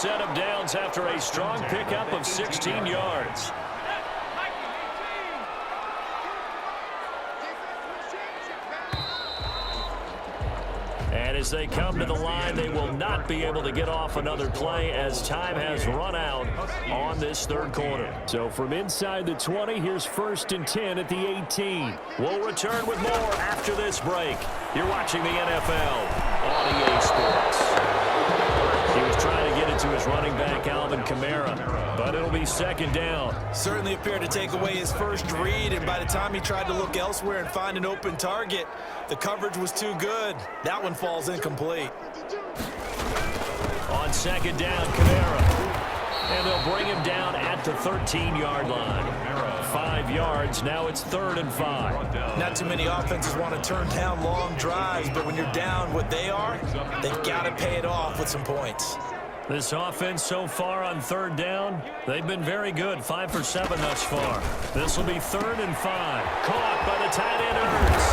set of downs after a strong pickup of 16 yards. And as they come to the line, they will not be able to get off another play as time has run out on this third quarter. So from inside the 20, here's 1st and 10 at the 18. We'll return with more after this break. You're watching the NFL on EA Sports. He was trying to get it to his running back, Alvin Kamara, but it'll be 2nd down. Certainly appeared to take away his first read, and by the time he tried to look elsewhere and find an open target, the coverage was too good. That one falls incomplete. On 2nd down, Kamara. And they'll bring him down at the 13-yard line. 5 yards, now it's 3rd and 5. Not too many offenses want to turn down long drives, but when you're down what they are, they've got to pay it off with some points. This offense so far on 3rd down, they've been very good. 5 for 7 thus far. This will be 3rd and 5. Caught by the tight end, Ertz.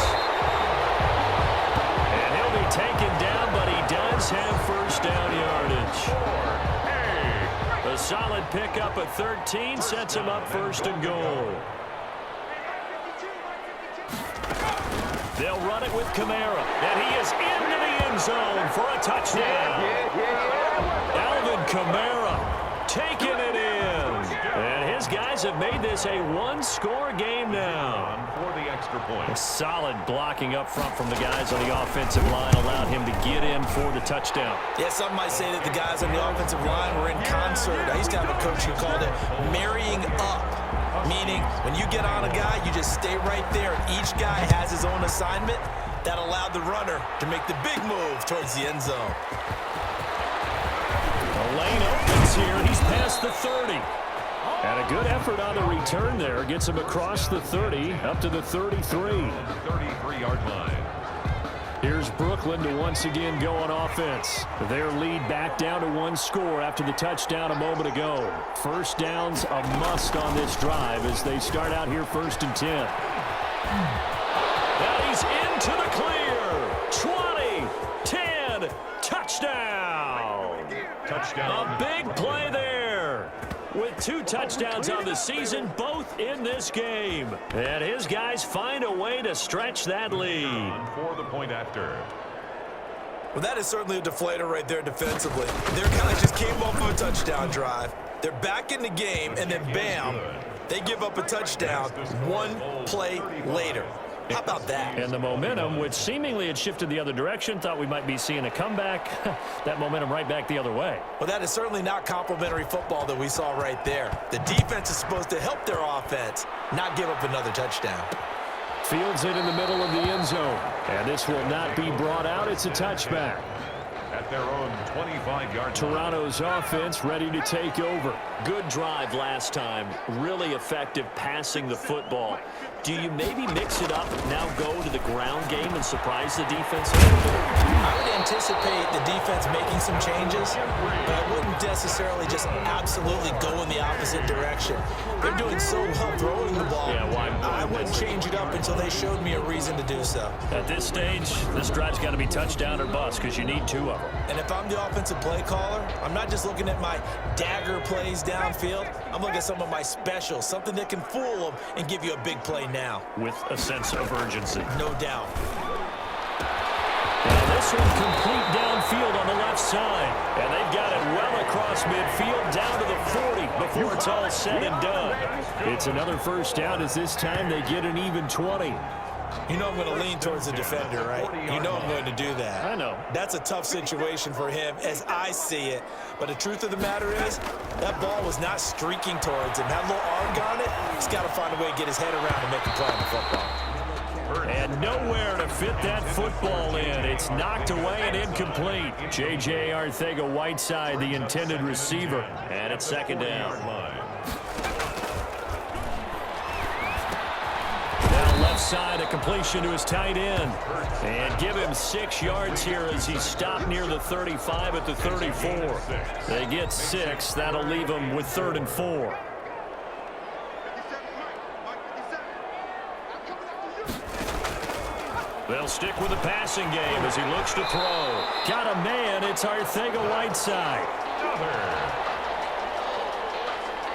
And he'll be taken down, but he does have 1st down yardage. A solid pickup at 13 sets him up 1st and goal. They'll run it with Kamara, and he is into the end zone for a touchdown. Alvin Kamara taking it in. And his guys have made this a one-score game now. For the extra point. A solid blocking up front from the guys on the offensive line allowed him to get in for the touchdown. Yeah, some might say that the guys on the offensive line were in concert. I used to have a coach who called it marrying up, meaning when you get on a guy, you just stay right there. Each guy has his own assignment. That allowed the runner to make the big move towards the end zone. The lane opens here. He's past the 30. And a good effort on the return there. Gets him across the 30, up to the 33. 33-yard line. Here's Brooklyn to once again go on offense. Their lead back down to 1 score after the touchdown a moment ago. 1st down's a must on this drive as they start out here 1st and 10. And he's into the clear. 20, 10, touchdown. Touchdown. A big play there. With 2 touchdowns on the season, both in this game. And his guys find a way to stretch that lead. For the point after. Well, that is certainly a deflator right there defensively. Their guys just came off of a touchdown drive. They're back in the game, and then bam, they give up a touchdown 1 play later. How about that? And the momentum, which seemingly had shifted the other direction, thought we might be seeing a comeback. That momentum right back the other way. Well, that is certainly not complimentary football that we saw right there. The defense is supposed to help their offense, not give up another touchdown. Fields it in the middle of the end zone. And this will not be brought out. It's a touchback. At their own 25-yard. Toronto's offense ready to take over. Good drive last time. Really effective passing the football. Do you maybe mix it up, now go to the ground game and surprise the defense? I would anticipate the defense making some changes, but I wouldn't necessarily just absolutely go in the opposite direction. They're doing so well throwing the ball. Yeah, why I wouldn't change it up until they showed me a reason to do so. At this stage, this drive's got to be touchdown or bust because you need 2 of them. And if I'm the offensive play caller, I'm not just looking at my dagger plays downfield. I'm looking at some of my specials, something that can fool them and give you a big play now. With a sense of urgency. No doubt. And this one complete downfield on the left side. And they've got it well across midfield down to the 40 before it's all said and done. It's another 1st down as this time they get an even 20. You know I'm going to lean towards the defender, right? You know I'm going to do that. I know. That's a tough situation for him as I see it. But the truth of the matter is, that ball was not streaking towards him. That little arc on it, he's got to find a way to get his head around and make a play on the football. And nowhere to fit that football in. It's knocked away and incomplete. J.J. Arcega-Whiteside, the intended receiver. And it's 2nd down. Left side, a completion to his tight end. And give him 6 yards here as he stopped near the 35 at the 34. They get 6. That'll leave him with 3rd and 4. They'll stick with the passing game as he looks to throw. Got a man. It's Arcega-Whiteside.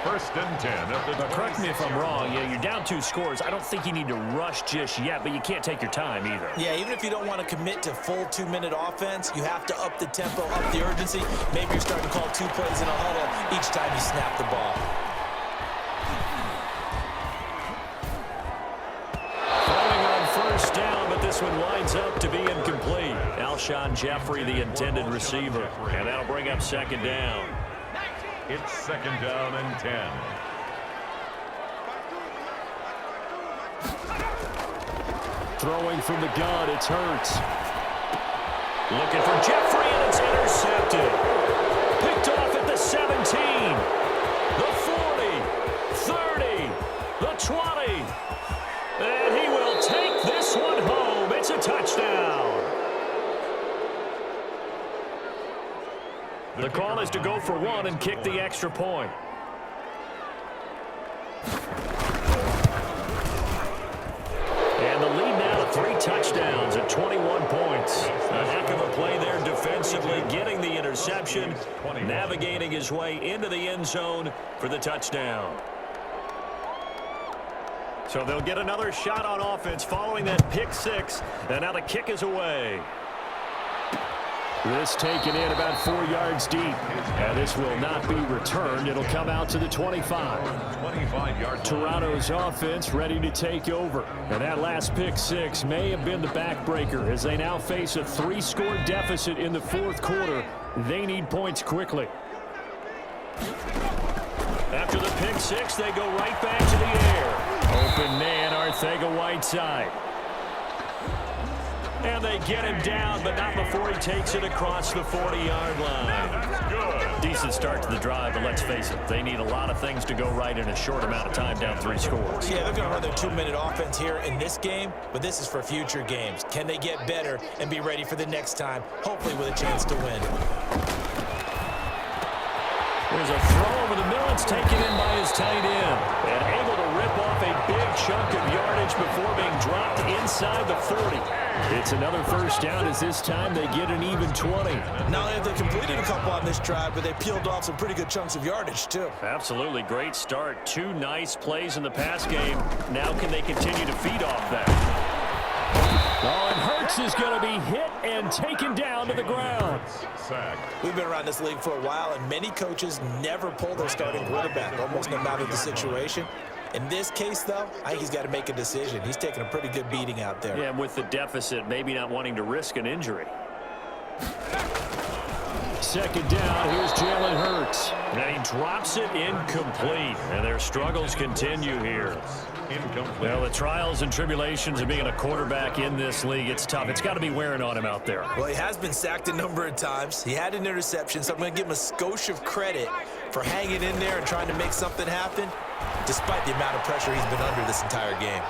First and 10 at the 26. Correct me if I'm wrong. Yeah, you're down 2 scores. I don't think you need to rush just yet, but you can't take your time either. Yeah, even if you don't want to commit to full 2-minute offense, you have to up the tempo, up the urgency. Maybe you're starting to call 2 plays in a huddle each time you snap the ball. Throwing on first down, but this one winds up to be incomplete. Alshon Jeffrey, the intended receiver, and that'll bring up second down. It's second down and 10. Throwing from the gun, it's Hurts. Looking for Jeffrey, and it's intercepted. Picked off at the 17, the 40, 30, the 20. And he will take this one home. It's a touchdown. The call is to go for 1 and kick the extra point. And the lead now to 3 touchdowns at 21 points. A heck of a play there defensively, getting the interception, navigating his way into the end zone for the touchdown. So they'll get another shot on offense following that pick 6, and now the kick is away. This taken in about 4 yards deep. And this will not be returned. It'll come out to the 25. 25-yard Toronto's offense ready to take over. And that last pick 6 may have been the backbreaker as they now face a 3-score deficit in the 4th quarter. They need points quickly. After the pick 6, they go right back to the air. Open man, Arcega-Whiteside. And they get him down, but not before he takes it across the 40-yard line. Decent start to the drive, but let's face it, they need a lot of things to go right in a short amount of time, down 3 scores. Yeah, they're going to run their 2-minute offense here in this game, but this is for future games. Can they get better and be ready for the next time, hopefully with a chance to win? There's a throw over the middle. It's taken in by his tight end. And able to rip off a big chunk of yardage before being dropped inside the 40. It's another first down as this time they get an even 20. Not only have they completed a couple on this drive, but they peeled off some pretty good chunks of yardage, too. Absolutely great start. 2 nice plays in the pass game. Now can they continue to feed off that? Oh, and Hurts is going to be hit and taken down to the ground. We've been around this league for a while, and many coaches never pull their starting quarterback, almost no matter the situation. In this case, though, I think he's got to make a decision. He's taking a pretty good beating out there. Yeah, and with the deficit, maybe not wanting to risk an injury. Second down, here's Jalen Hurts. And he drops it incomplete. And their struggles continue here. Well, the trials and tribulations of being a quarterback in this league, it's tough. It's got to be wearing on him out there. Well, he has been sacked a number of times. He had an interception, so I'm going to give him a skosh of credit for hanging in there and trying to make something happen, despite the amount of pressure he's been under this entire game.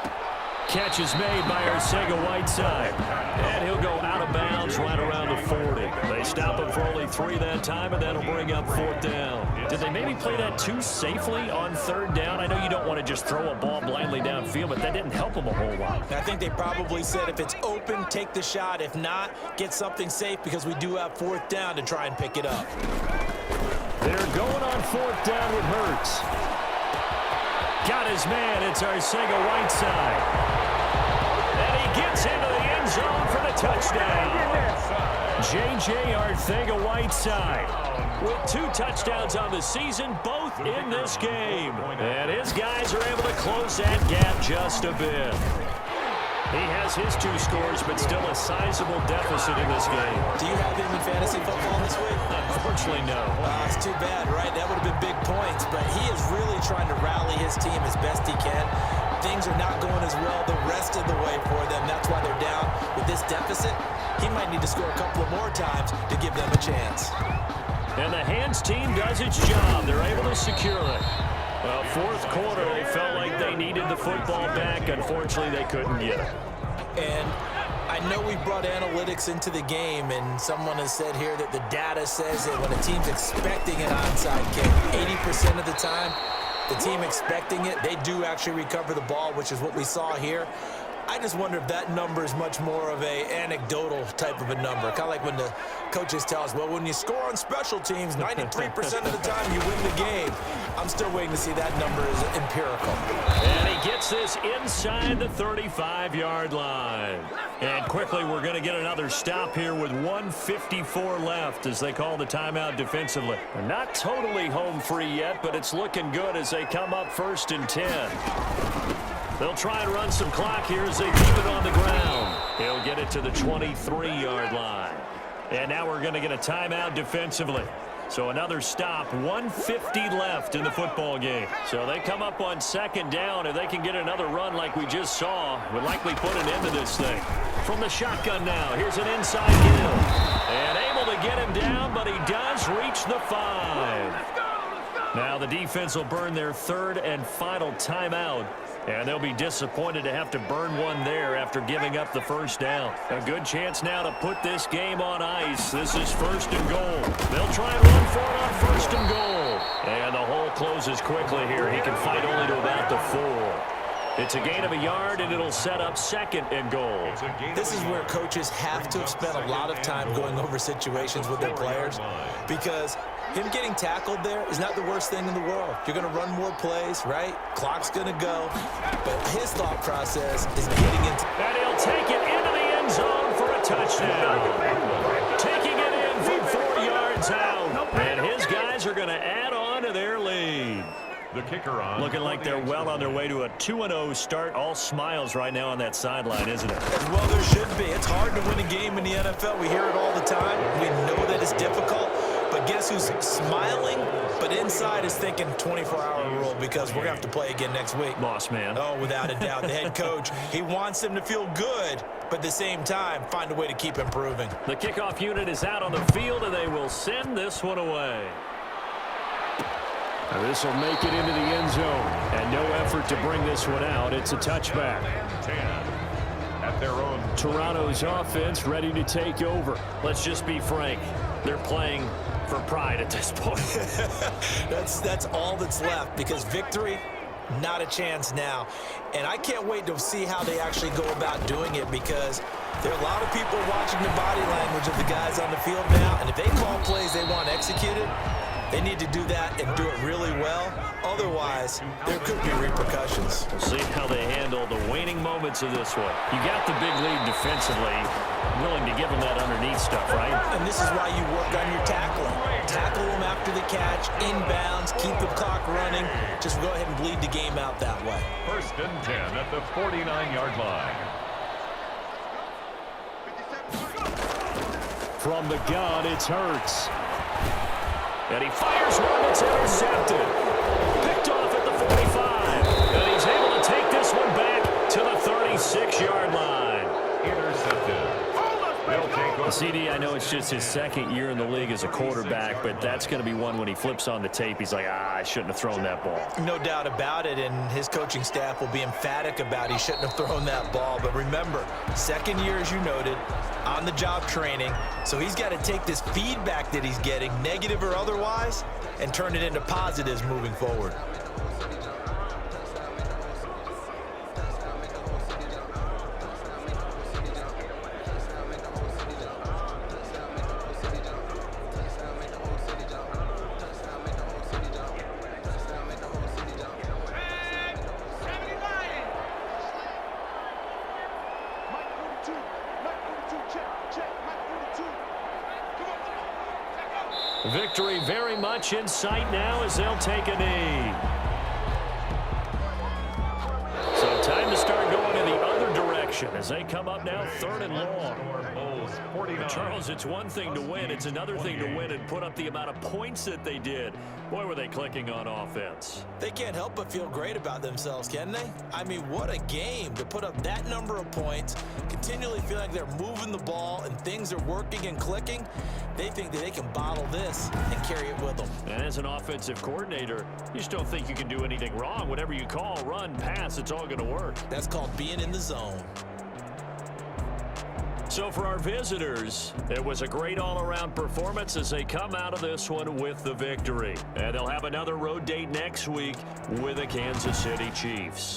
Catch is made by Arcega-Whiteside. And he'll go out of bounds right around the 40. They stop him for only 3 that time, and that'll bring up 4th down. Did they maybe play that too safely on 3rd down? I know you don't want to just throw a ball blindly downfield, but that didn't help them a whole lot. I think they probably said if it's open, take the shot. If not, get something safe because we do have 4th down to try and pick it up. They're going on 4th down with Hurts. Got his man. It's Arcega-Whiteside. And he gets into the end zone for the touchdown. J.J. Arcega-Whiteside with 2 touchdowns on the season, both in this game. And his guys are able to close that gap just a bit. He has his 2 scores, but still a sizable deficit in this game. Do you have him in fantasy football this week? Unfortunately, no. It's too bad, right? That would have been big points, but he is really trying to rally his team as best he can. Things are not going as well the rest of the way for them. That's why they're down with this deficit. He might need to score a couple of more times to give them a chance. And the Hands team does its job. They're able to secure it. Well, 4th quarter, they felt like they needed the football back. Unfortunately, they couldn't get it. And I know we brought analytics into the game, and someone has said here that the data says that when a team's expecting an onside kick, 80% of the time, the team expecting it, they do actually recover the ball, which is what we saw here. I just wonder if that number is much more of a anecdotal type of a number. Kind of like when the coaches tell us, well, when you score on special teams, 93% of the time you win the game. I'm still waiting to see that number is empirical. And he gets this inside the 35-yard line. And quickly, we're going to get another stop here with 1:54 left as they call the timeout defensively. They're not totally home free yet, but it's looking good as they come up 1st and 10. They'll try and run some clock here as they keep it on the ground. He'll get it to the 23-yard line. And now we're going to get a timeout defensively. So another stop, 1:50 left in the football game. So they come up on 2nd down. If they can get another run like we just saw, would likely put an end to this thing. From the shotgun now, here's an inside give. And able to get him down, but he does reach the 5. Now the defense will burn their 3rd and final timeout. And they'll be disappointed to have to burn one there after giving up the 1st down. A good chance now to put this game on ice. This is 1st and goal. They'll try and run for it on 1st and goal. And the hole closes quickly here. He can fight only to about the 4. It's a gain of a yard, and it'll set up 2nd and goal. This is where coaches have to have spent a lot of time going over situations with their players, because him getting tackled there is not the worst thing in the world. You're going to run more plays, right? Clock's going to go. But his thought process is getting into... And he'll take it into the end zone for a touchdown. Taking it in from 4 yards out. And his guys are going to add on to their lead. The kicker on. Looking like they're well on their way to a 2-0 start. All smiles right now on that sideline, isn't it? Well, there should be. It's hard to win a game in the NFL. We hear it all the time. We know that it's difficult. But guess who's smiling, but inside is thinking 24-hour rule, because we're going to have to play again next week. Boss man. Oh, without a doubt. The head coach, he wants them to feel good, but at the same time, find a way to keep improving. The kickoff unit is out on the field, and they will send this one away. Now this will make it into the end zone, and no effort to bring this one out. It's a touchback. 10 at their own. Toronto's offense ready to take over. Let's just be frank. They're playing for pride at this point. That's all that's left, because victory, not a chance now. And I can't wait to see how they actually go about doing it, because there are a lot of people watching the body language of the guys on the field now, and if they call plays they want executed, they need to do that and do it really well. Otherwise, there could be repercussions. We'll see how they handle the waning moments of this one. You got the big lead defensively. Willing to give them that underneath stuff, right? And this is why you work on your tackling. Tackle them after the catch, inbounds, keep the clock running. Just go ahead and bleed the game out that way. 1st and 10 at the 49-yard line. From the gun, it's Hurts. And he fires one that's intercepted. Picked off at the 45. And he's able to take this one back to the 36-yard line. Intercepted. They'll take over. CD, I know it's just his 2nd year in the league as a quarterback, but that's going to be one when he flips on the tape, he's like, I shouldn't have thrown that ball. No doubt about it, and his coaching staff will be emphatic about he shouldn't have thrown that ball. But remember, 2nd year, as you noted, on-the-job training, so he's got to take this feedback that he's getting, negative or otherwise, and turn it into positives moving forward. Victory very much in sight now as they'll take a knee. So time to start going in the other direction as they come up now 3rd and long. Charles, it's one thing to win. It's another thing to win and put up the amount of points that they did. Boy, were they clicking on offense. They can't help but feel great about themselves, can they? I mean, what a game to put up that number of points, continually feel like they're moving the ball and things are working and clicking. They think that they can bottle this and carry it with them. And as an offensive coordinator, you just don't think you can do anything wrong. Whatever you call, run, pass, it's all going to work. That's called being in the zone. So for our visitors, it was a great all-around performance as they come out of this one with the victory. And they'll have another road date next week with the Kansas City Chiefs.